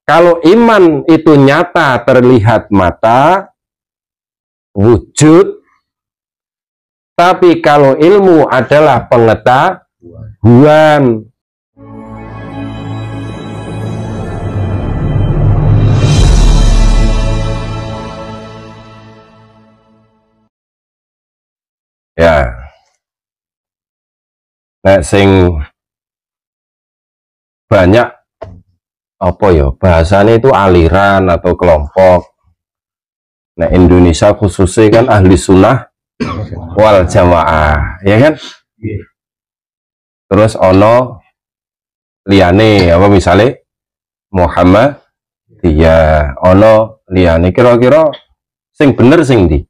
Kalau iman itu nyata terlihat mata, wujud. Tapi kalau ilmu adalah pengetahuan. Ya. Nek sing banyak apa ya bahasanya itu aliran atau kelompok. Nah Indonesia khususnya kan ahli sunnah wal jamaah, ya kan? Terus ono liyane apa misalnya Muhammad dia ono liyane, kira-kira sing bener sing di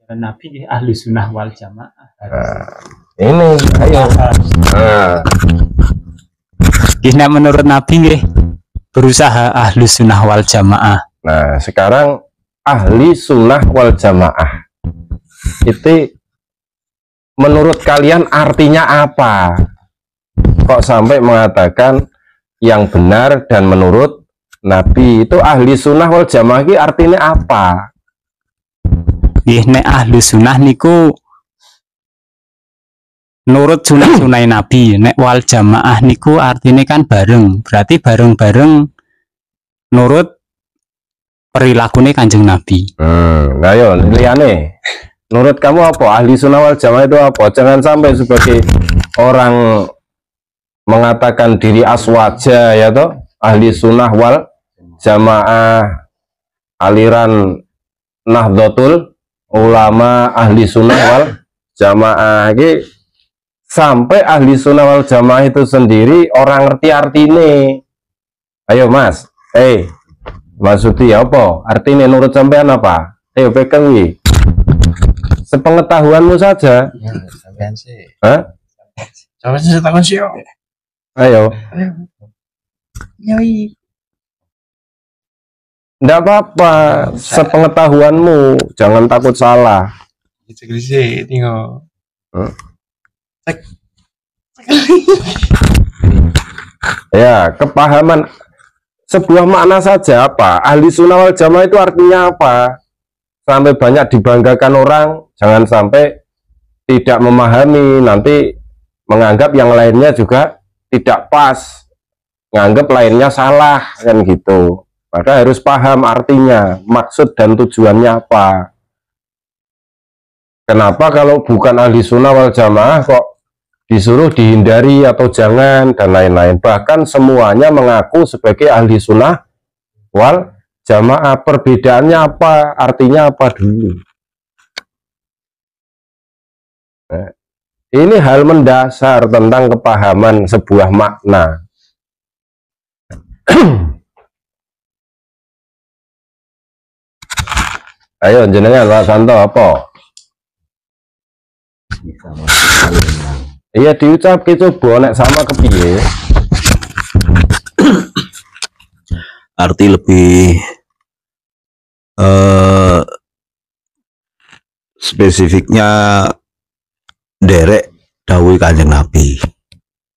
Nabi ahli sunnah wal jamaah. Ini ayo. Nah, menurut Nabi nggih berusaha ahli sunnah wal jamaah. Nah sekarang ahli sunnah wal jamaah itu menurut kalian artinya apa? Kok sampai mengatakan yang benar dan menurut Nabi itu ahli sunnah wal jamaah ini artinya apa? Nek ahli sunnah niku nurut sunah-sunai Nabi. Nek wal jamaah niku artinya kan bareng, berarti bareng-bareng nurut perilakunya Kanjeng Nabi. Nah yo liyane menurut kamu apa ahli sunnah wal jamaah itu apa? Jangan sampai sebagai orang mengatakan diri aswaja ya toh ahli sunnah wal jamaah, aliran Nahdlatul Ulama ahli sunnah wal jamaah ini, sampai ahli sunnah wal jamaah itu sendiri orang ngerti artine. Ayo mas, maksudnya apa artinya menurut sampean apa? Ayo pegang wi sepengetahuanmu saja ya, sampean sih. Sampean sih takon sih. Ayo nyoi. Nggak apa-apa, sepengetahuanmu, jangan takut salah. Ya, kepahaman sebuah makna saja apa? Ahli sunnah wal jamaah itu artinya apa? Sampai banyak dibanggakan orang, jangan sampai tidak memahami, nanti menganggap yang lainnya juga tidak pas, menganggap lainnya salah, kan gitu. Maka harus paham artinya, maksud dan tujuannya apa. Kenapa kalau bukan ahli sunnah wal jamaah kok disuruh dihindari atau jangan dan lain-lain. Bahkan semuanya mengaku sebagai ahli sunnah wal jamaah. Perbedaannya apa? Artinya apa dulu? Nah, ini hal mendasar tentang kepahaman sebuah makna. Ayo jenengan Pak Santo apa? Iya diucap coba nek sama kepiye? Arti lebih spesifiknya derek dawuh Kanjeng Nabi.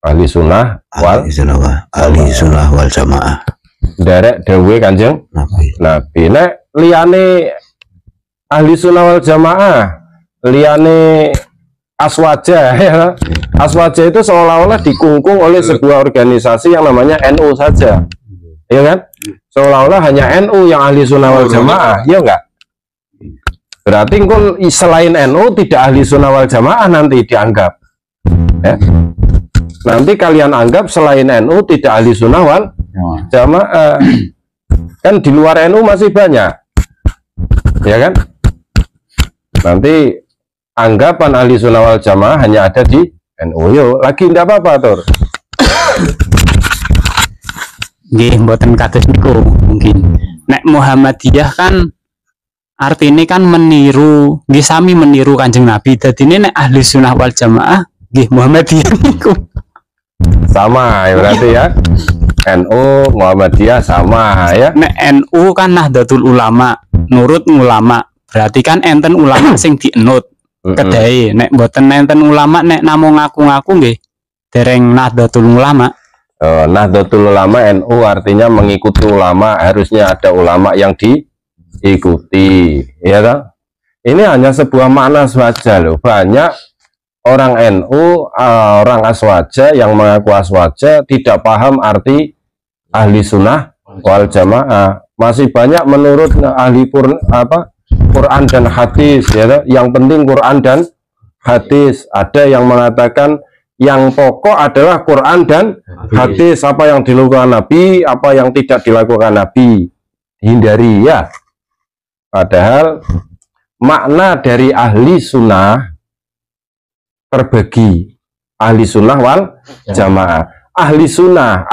Ahli sunnah wal jamaah. Derek dawuh Kanjeng Nabi. Nek liyane ahli sunnah wal jamaah, liyane aswaja ya. Aswaja itu seolah-olah dikungkung oleh sebuah organisasi yang namanya NU saja, ya kan? Seolah-olah hanya NU yang ahli sunnah wal jamaah, ya enggak? Berarti selain NU tidak ahli sunnah wal jamaah nanti dianggap, ya? Nanti kalian anggap selain NU tidak ahli sunnah wal jamaah, kan di luar NU masih banyak, ya kan? Nanti anggapan ahli sunnah wal jamaah hanya ada di NU. Yo lagi ndak apa-apa Tur. Nggih mboten kados niku mungkin. Nek Muhammadiyah kan artinya kan meniru, nggih sami meniru Kanjeng Nabi. Dadine nek ahli sunnah wal jamaah nggih Muhammadiyah niku sama ya berarti ya. NU Muhammadiyah sama ya. Nek NU kan Nahdlatul Ulama, nurut ulama. Berarti kan enten ulama sing dienut. Kedai nek mboten enten ulama nek namung ngaku-ngaku nggih dereng Nahdlatul Ulama. Nahdlatul Ulama NU artinya mengikuti ulama, harusnya ada ulama yang diikuti, ya kan? Ini hanya sebuah makna saja loh. Banyak orang NU, orang Aswaja yang mengaku Aswaja tidak paham arti ahli sunnah wal jamaah. Masih banyak menurut ahli Quran dan hadis, ya. Yang penting Quran dan hadis. Ada yang mengatakan yang pokok adalah Quran dan hadis. Apa yang dilakukan Nabi, apa yang tidak dilakukan Nabi, hindari ya. Padahal makna dari ahli sunnah terbagi, ahli sunnah wal jamaah. Ahli sunnah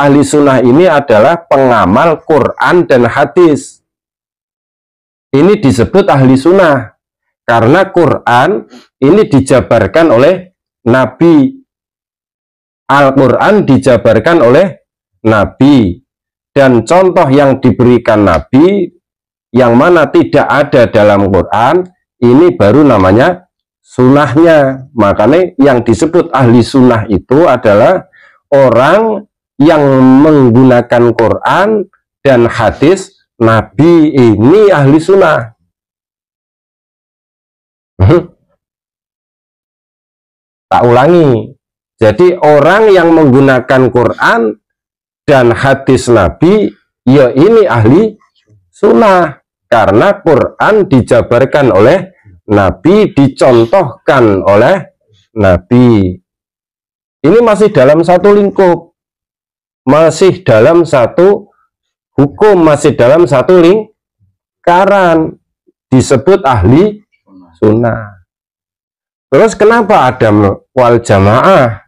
ini adalah pengamal Quran dan hadis. Ini disebut ahli sunnah karena Quran ini dijabarkan oleh Nabi, Al-Quran dijabarkan oleh Nabi, dan contoh yang diberikan Nabi yang mana tidak ada dalam Quran, ini baru namanya sunnahnya. Makanya yang disebut ahli sunnah itu adalah orang yang menggunakan Quran dan hadis Nabi, ini ahli sunnah. Tak ulangi. Jadi orang yang menggunakan Quran dan hadis Nabi, ya ini ahli sunnah. Karena Quran dijabarkan oleh Nabi, dicontohkan oleh Nabi. Ini masih dalam satu lingkup, masih dalam satu hukum, masih dalam satu lingkaran, disebut ahli sunnah. Terus kenapa ada wal jamaah?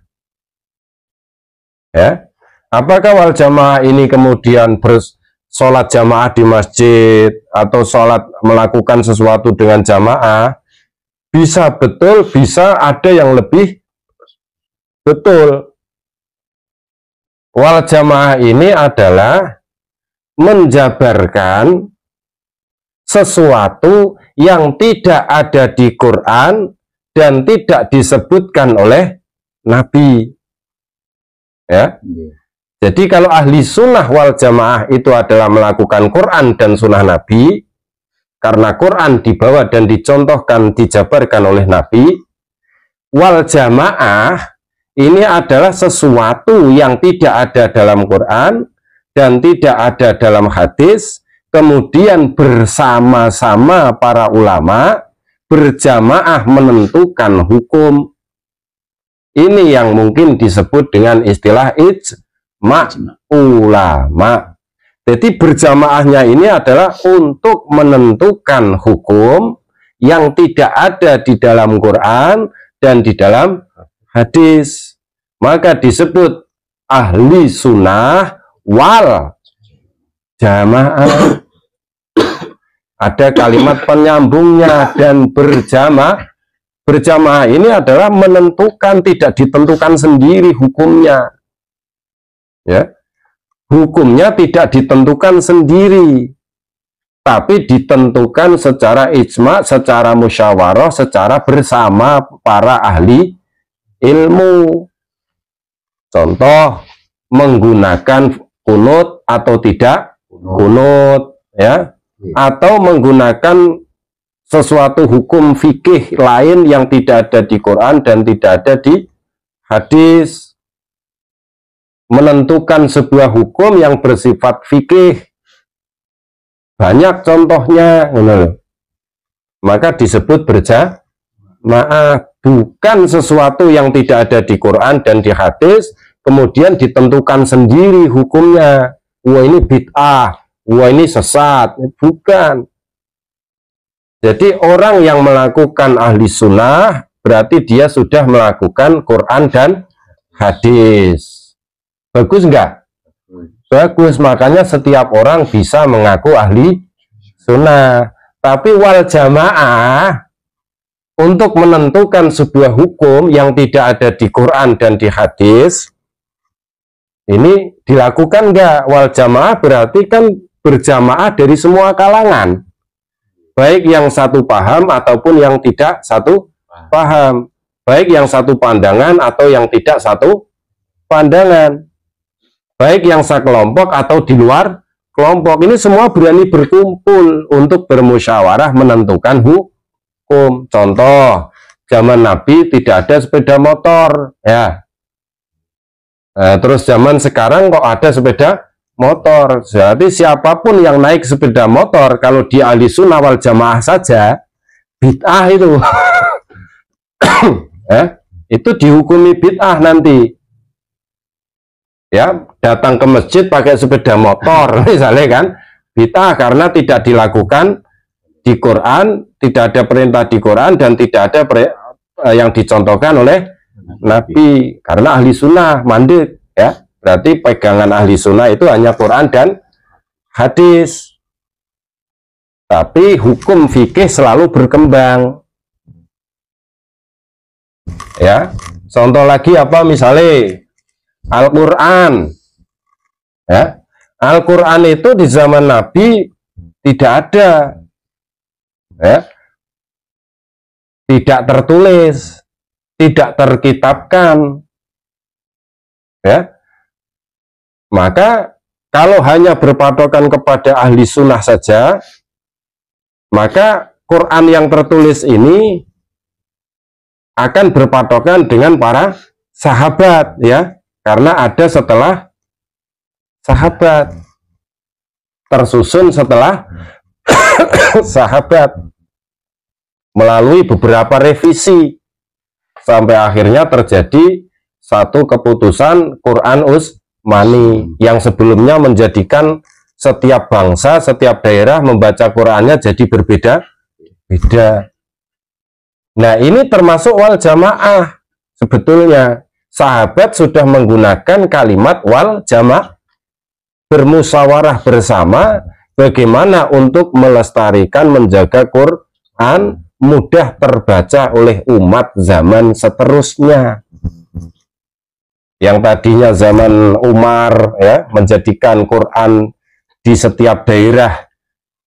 Ya, apakah wal jamaah ini kemudian bersolat jamaah di masjid atau sholat melakukan sesuatu dengan jamaah? Bisa betul, bisa ada yang lebih betul. Wal jamaah ini adalah menjabarkan sesuatu yang tidak ada di Quran dan tidak disebutkan oleh Nabi. Ya. Jadi kalau ahli sunnah wal jamaah itu adalah melakukan Quran dan sunnah Nabi, karena Quran dibawa dan dicontohkan, dijabarkan oleh Nabi. Wal jamaah ini adalah sesuatu yang tidak ada dalam Quran dan tidak ada dalam hadis, kemudian bersama-sama para ulama berjamaah menentukan hukum. Ini yang mungkin disebut dengan istilah ijma' ulama. Jadi berjamaahnya ini adalah untuk menentukan hukum yang tidak ada di dalam Quran dan di dalam hadis. Maka disebut ahli sunnah wal jamaah. Ada kalimat penyambungnya, dan berjamaah ini adalah menentukan, tidak ditentukan sendiri hukumnya. Ya. Hukumnya tidak ditentukan sendiri, tapi ditentukan secara ijma, secara musyawarah, secara bersama para ahli ilmu. Contoh, menggunakan kunut atau tidak kunut, ya, atau menggunakan sesuatu hukum fikih lain yang tidak ada di Quran dan tidak ada di hadis. Menentukan sebuah hukum yang bersifat fikih, banyak contohnya, maka disebut berjamaah. Bukan sesuatu yang tidak ada di Quran dan di hadis kemudian ditentukan sendiri hukumnya. Wah ini bid'ah, wah ini sesat. Bukan. Jadi orang yang melakukan ahli sunnah berarti dia sudah melakukan Quran dan hadis. Bagus enggak? Bagus, makanya setiap orang bisa mengaku ahli sunnah. Tapi wal jamaah untuk menentukan sebuah hukum yang tidak ada di Quran dan di hadis, ini dilakukan enggak? Wal jamaah berarti kan berjamaah dari semua kalangan, baik yang satu paham ataupun yang tidak satu paham, baik yang satu pandangan atau yang tidak satu pandangan, baik yang sekelompok atau di luar kelompok. Ini semua berani berkumpul untuk bermusyawarah menentukan hukum. Contoh, zaman Nabi tidak ada sepeda motor, ya. Terus zaman sekarang kok ada sepeda motor. Jadi siapapun yang naik sepeda motor, kalau dia ahli sunnah wal jamaah saja, bid'ah itu. Itu dihukumi bid'ah nanti. Ya, datang ke masjid pakai sepeda motor misalnya kan, bid'ah karena tidak dilakukan di Quran, tidak ada perintah di Quran dan tidak ada yang dicontohkan oleh Nabi. Karena ahli sunnah mandek, ya, berarti pegangan ahli sunnah itu hanya Quran dan hadis. Tapi hukum fikih selalu berkembang. Ya, contoh lagi apa, misalnya Al-Quran, ya, Al-Quran itu di zaman Nabi tidak ada, ya, tidak tertulis, tidak terkitabkan, ya. Maka kalau hanya berpatokan kepada ahli sunnah saja, maka Quran yang tertulis ini akan berpatokan dengan para sahabat, ya. Karena ada setelah sahabat, tersusun setelah sahabat, melalui beberapa revisi, sampai akhirnya terjadi satu keputusan Quran Utsmani yang sebelumnya menjadikan setiap bangsa, setiap daerah membaca Qurannya jadi berbeda-beda. Nah, ini termasuk wal jamaah sebetulnya. Sahabat sudah menggunakan kalimat wal jamaah, bermusyawarah bersama bagaimana untuk melestarikan, menjaga Quran mudah terbaca oleh umat zaman seterusnya. Yang tadinya zaman Umar, ya, menjadikan Quran di setiap daerah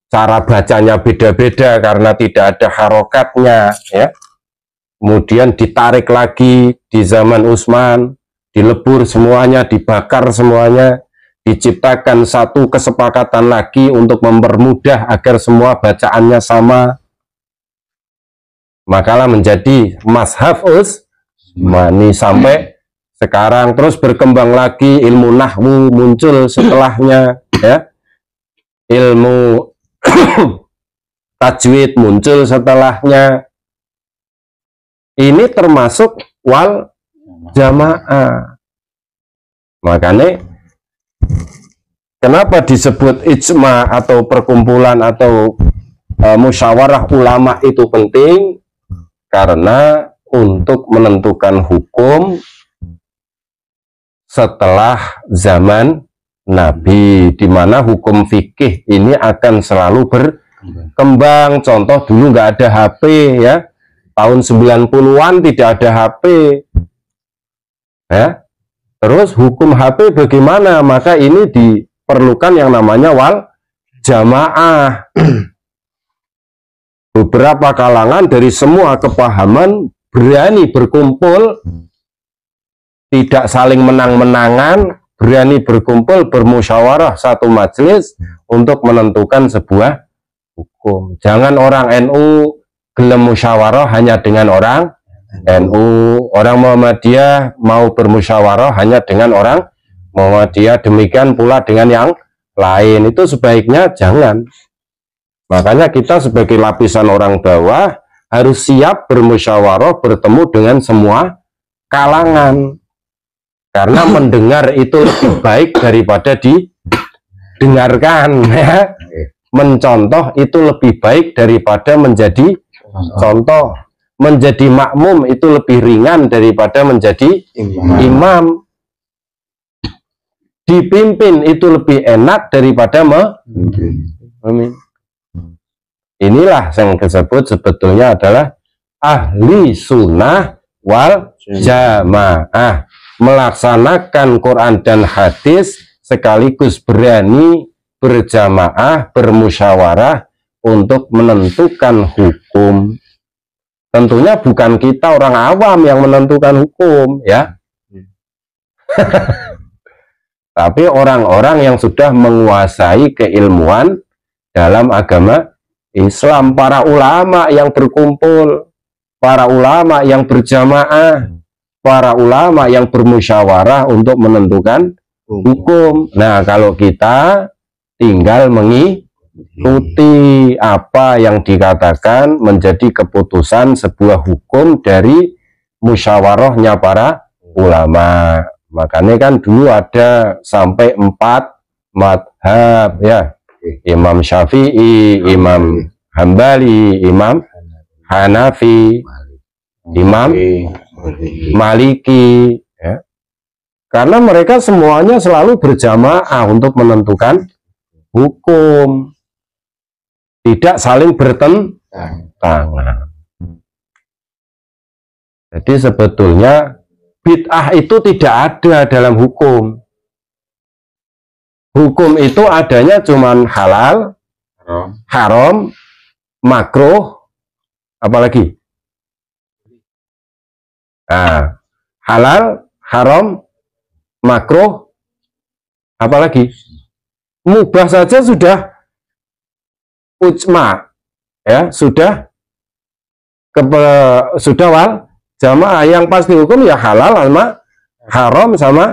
cara bacanya beda-beda karena tidak ada harokatnya, ya. Kemudian ditarik lagi di zaman Utsman, dilebur semuanya, dibakar semuanya, diciptakan satu kesepakatan lagi untuk mempermudah agar semua bacaannya sama. Makalah menjadi mazhab Utsmani sampai sekarang. Terus berkembang lagi, ilmu nahwu muncul setelahnya, ya. Ilmu tajwid muncul setelahnya. Ini termasuk wal jamaah. Makanya kenapa disebut ijma atau perkumpulan atau musyawarah ulama itu penting? Karena untuk menentukan hukum setelah zaman Nabi, di mana hukum fikih ini akan selalu berkembang. Contoh, dulu nggak ada HP, ya. Tahun 90-an tidak ada HP, ya. Terus hukum HP bagaimana? Maka ini diperlukan yang namanya wal jamaah. Beberapa kalangan dari semua kepahaman berani berkumpul, tidak saling menang-menangan, berani berkumpul, bermusyawarah satu majelis untuk menentukan sebuah hukum. Jangan orang NU gelem musyawarah hanya dengan orang NU, orang Muhammadiyah mau bermusyawarah hanya dengan orang Muhammadiyah, demikian pula dengan yang lain. Itu sebaiknya jangan. Makanya kita sebagai lapisan orang bawah harus siap bermusyawarah, bertemu dengan semua kalangan. Karena mendengar itu lebih baik daripada didengarkan, ya. Mencontoh itu lebih baik daripada menjadi contoh. Menjadi makmum itu lebih ringan daripada menjadi imam. Dipimpin itu lebih enak daripada memimpin. Inilah yang disebut sebetulnya adalah ahli sunnah wal jamaah, melaksanakan Quran dan hadis sekaligus berani berjamaah, bermusyawarah untuk menentukan hukum. Tentunya bukan kita orang awam yang menentukan hukum, ya. Tapi orang-orang yang sudah menguasai keilmuan dalam agama Islam, para ulama yang berkumpul, para ulama yang berjamaah, para ulama yang bermusyawarah untuk menentukan hukum. Nah, kalau kita tinggal mengikuti apa yang dikatakan menjadi keputusan sebuah hukum dari musyawarahnya para ulama. Makanya kan dulu ada sampai 4 madhab ya, Imam Syafi'i, Imam Hambali, Imam Hanafi, Imam Maliki ya. Karena mereka semuanya selalu berjamaah untuk menentukan hukum, tidak saling bertentangan. Jadi sebetulnya bid'ah itu tidak ada dalam hukum. Hukum itu adanya cuman halal, haram, makruh, apalagi? Nah, halal, haram, makruh, apalagi? Mubah saja sudah ujma, ya, sudah wal jamaah. Yang pasti hukum ya halal sama haram sama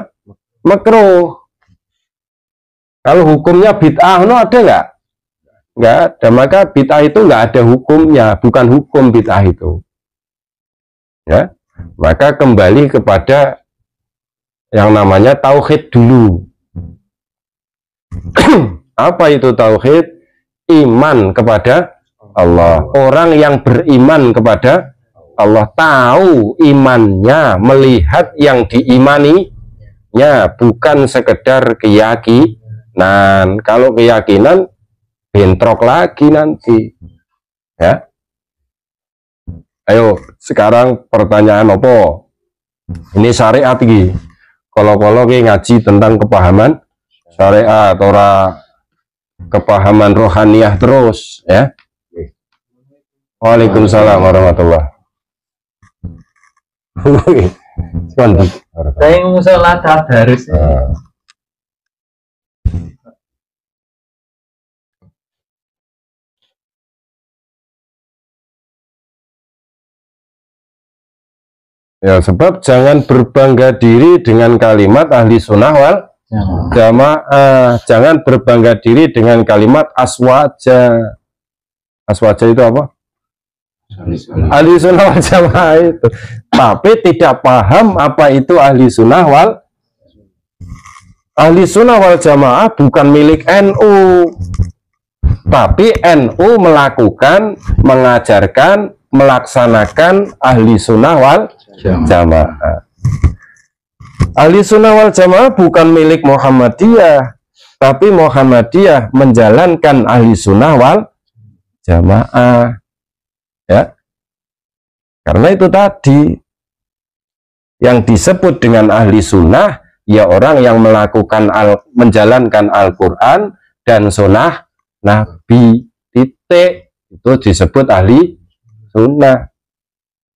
makruh. Kalau hukumnya bid'ah, no, ada nggak? Nggak ada. Maka bid'ah itu nggak ada hukumnya, bukan hukum bid'ah itu. Ya, maka kembali kepada yang namanya tauhid dulu. Apa itu tauhid? Iman kepada Allah. Orang yang beriman kepada Allah, tahu imannya, melihat yang diimaninya, bukan sekedar keyakinan. Kalau keyakinan bentrok lagi nanti ya. Ayo sekarang pertanyaan apa? Ini syariat iki. Kalau ngaji tentang kepahaman syariat, ora kepahaman rohaniyah terus ya. Waalaikumsalam warahmatullahi. Saya musola tadarus. Ya, sebab jangan berbangga diri dengan kalimat ahli sunnah wal jamaah. Jangan berbangga diri dengan kalimat aswaja. Aswaja itu apa? Ahli sunnah wal jamaah itu. Tapi tidak paham apa itu ahli sunnah wal. Ahli sunnah wal jamaah bukan milik NU. Tapi NU melakukan, mengajarkan, melaksanakan ahli sunnah wal jamaah. Ahli sunnah wal jamaah bukan milik Muhammadiyah, tapi Muhammadiyah menjalankan ahli sunnah wal jamaah ya. Karena itu tadi yang disebut dengan ahli sunnah ya orang yang melakukan menjalankan Al-Quran dan sunnah Nabi, titik. Itu disebut ahli sunnah.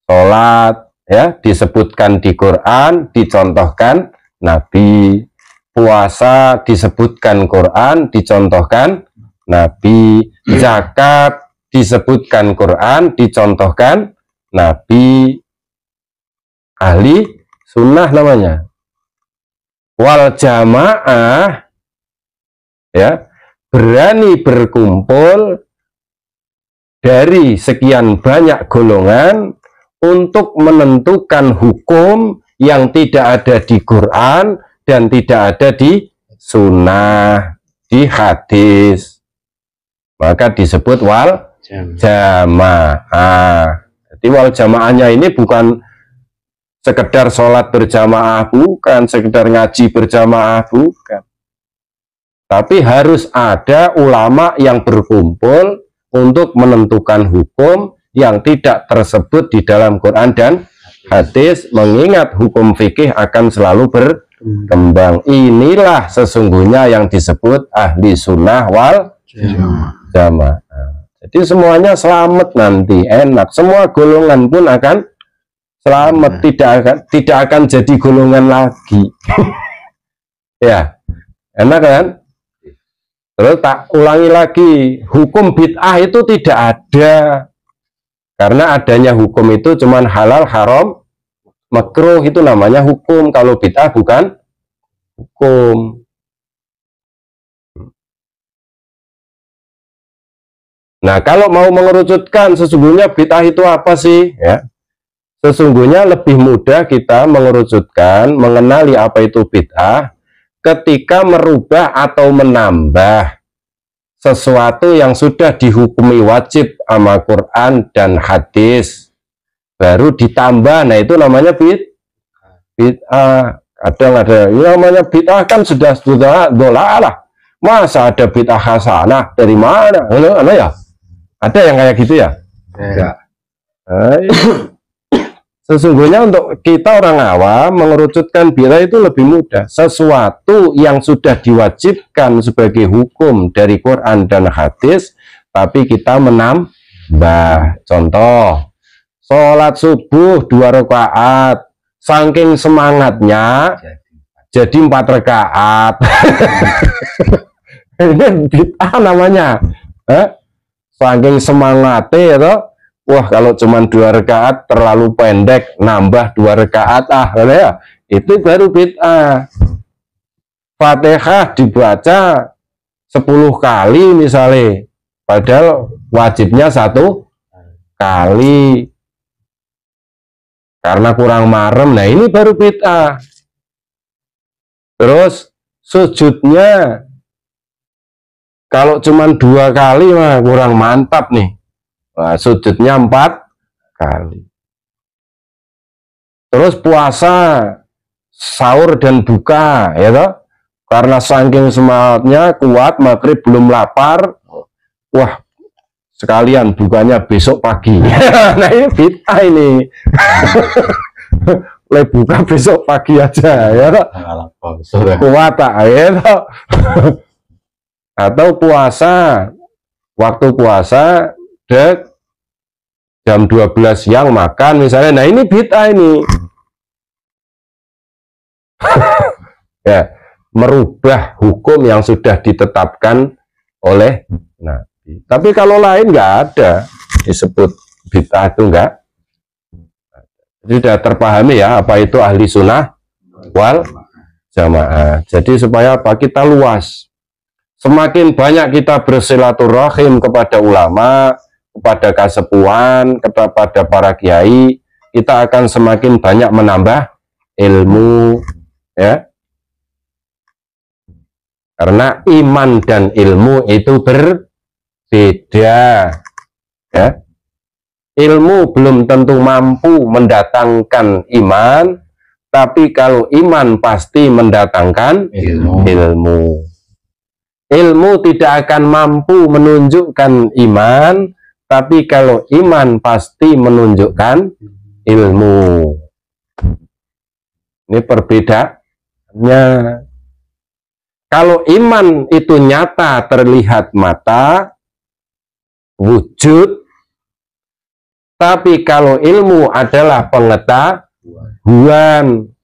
Sholat ya disebutkan di Quran, dicontohkan Nabi. Puasa disebutkan Quran, dicontohkan Nabi. Zakat disebutkan Quran, dicontohkan Nabi. Ahli sunnah namanya. Wal jamaah ya berani berkumpul dari sekian banyak golongan untuk menentukan hukum yang tidak ada di Quran dan tidak ada di sunnah, di hadis. Maka disebut wal jamaah. Jadi wal jamaahnya ini bukan sekedar sholat berjamaah, bukan sekedar ngaji berjamaah, bukan. Tapi harus ada ulama yang berkumpul untuk menentukan hukum yang tidak tersebut di dalam Quran dan hadis, mengingat hukum fikih akan selalu berkembang. Inilah sesungguhnya yang disebut ahli sunnah wal jamaah. Jadi semuanya selamat nanti, enak. Semua golongan pun akan selamat, tidak akan jadi golongan lagi. Ya, enak kan? Terus tak ulangi lagi, hukum bid'ah itu tidak ada. Karena adanya hukum itu cuman halal, haram, makruh, itu namanya hukum. Kalau bid'ah bukan hukum. Nah, kalau mau mengerucutkan sesungguhnya bid'ah itu apa sih? Ya, sesungguhnya lebih mudah kita mengerucutkan, mengenali apa itu bid'ah ketika merubah atau menambah sesuatu yang sudah dihukumi wajib sama Quran dan hadis, baru ditambah. Nah, itu namanya bid'ah. Kadang ada yang namanya bid'ah kan sudah dolalah. Masa ada bid'ah hasanah dari mana? Ya? Ada yang kayak gitu ya? Enggak. Sesungguhnya untuk kita orang awam mengerucutkan bid'ah itu lebih mudah. Sesuatu yang sudah diwajibkan sebagai hukum dari Quran dan hadis, tapi kita menambah. Contoh, sholat subuh 2 rakaat, saking semangatnya jadi 4 rakaat. Ini bid'ah namanya. Saking semangatnya ya, wah kalau cuma 2 rakaat terlalu pendek, nambah 2 rakaat ya, itu baru bid'ah. Fatihah dibaca 10 kali misalnya, padahal wajibnya 1 kali karena kurang marem. Nah, ini baru bid'ah. Terus sujudnya kalau cuma 2 kali mah kurang mantap nih. Nah, sujudnya 4 kali. Terus puasa, sahur dan buka, ya toh? Karena saking semangatnya kuat, maghrib belum lapar, wah sekalian bukanya besok pagi. Nah, ini bid'ah ini. Boleh buka besok pagi aja, ya toh? Kuat tak, ya toh? Atau puasa, waktu puasa dek jam 12 siang makan misalnya. Nah, ini bid'ah ini. Ya, merubah hukum yang sudah ditetapkan oleh Nabi. Tapi kalau lain nggak ada disebut bid'ah, itu enggak. Sudah terpahami ya apa itu ahli sunnah wal jamaah. Jadi supaya apa? Kita luas. Semakin banyak kita bersilaturahim kepada ulama, kepada kasepuhan, kepada para kiai, kita akan semakin banyak menambah ilmu, ya. Karena iman dan ilmu itu berbeda, ya. Ilmu belum tentu mampu mendatangkan iman, tapi kalau iman pasti mendatangkan ilmu. Ilmu tidak akan mampu menunjukkan iman, tapi kalau iman pasti menunjukkan ilmu. Ini perbedaannya. Kalau iman itu nyata terlihat mata, wujud, tapi kalau ilmu adalah pengetahuan.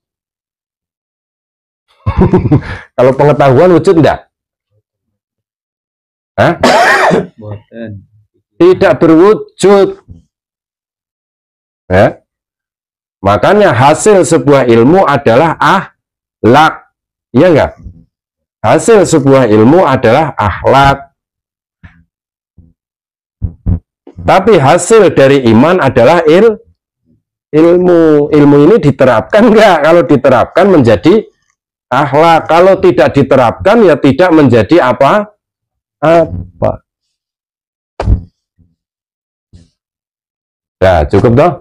Kalau pengetahuan wujud enggak? Hah? Tidak berwujud, ya. Makanya hasil sebuah ilmu adalah akhlak, iya enggak? Hasil sebuah ilmu adalah akhlak. Tapi hasil dari iman adalah ilmu. Ilmu ini diterapkan enggak? Kalau diterapkan menjadi akhlak. Kalau tidak diterapkan ya tidak menjadi apa? Ya, cukup toh?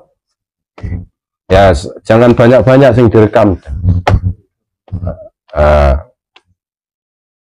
Ya, jangan banyak-banyak sing direkam.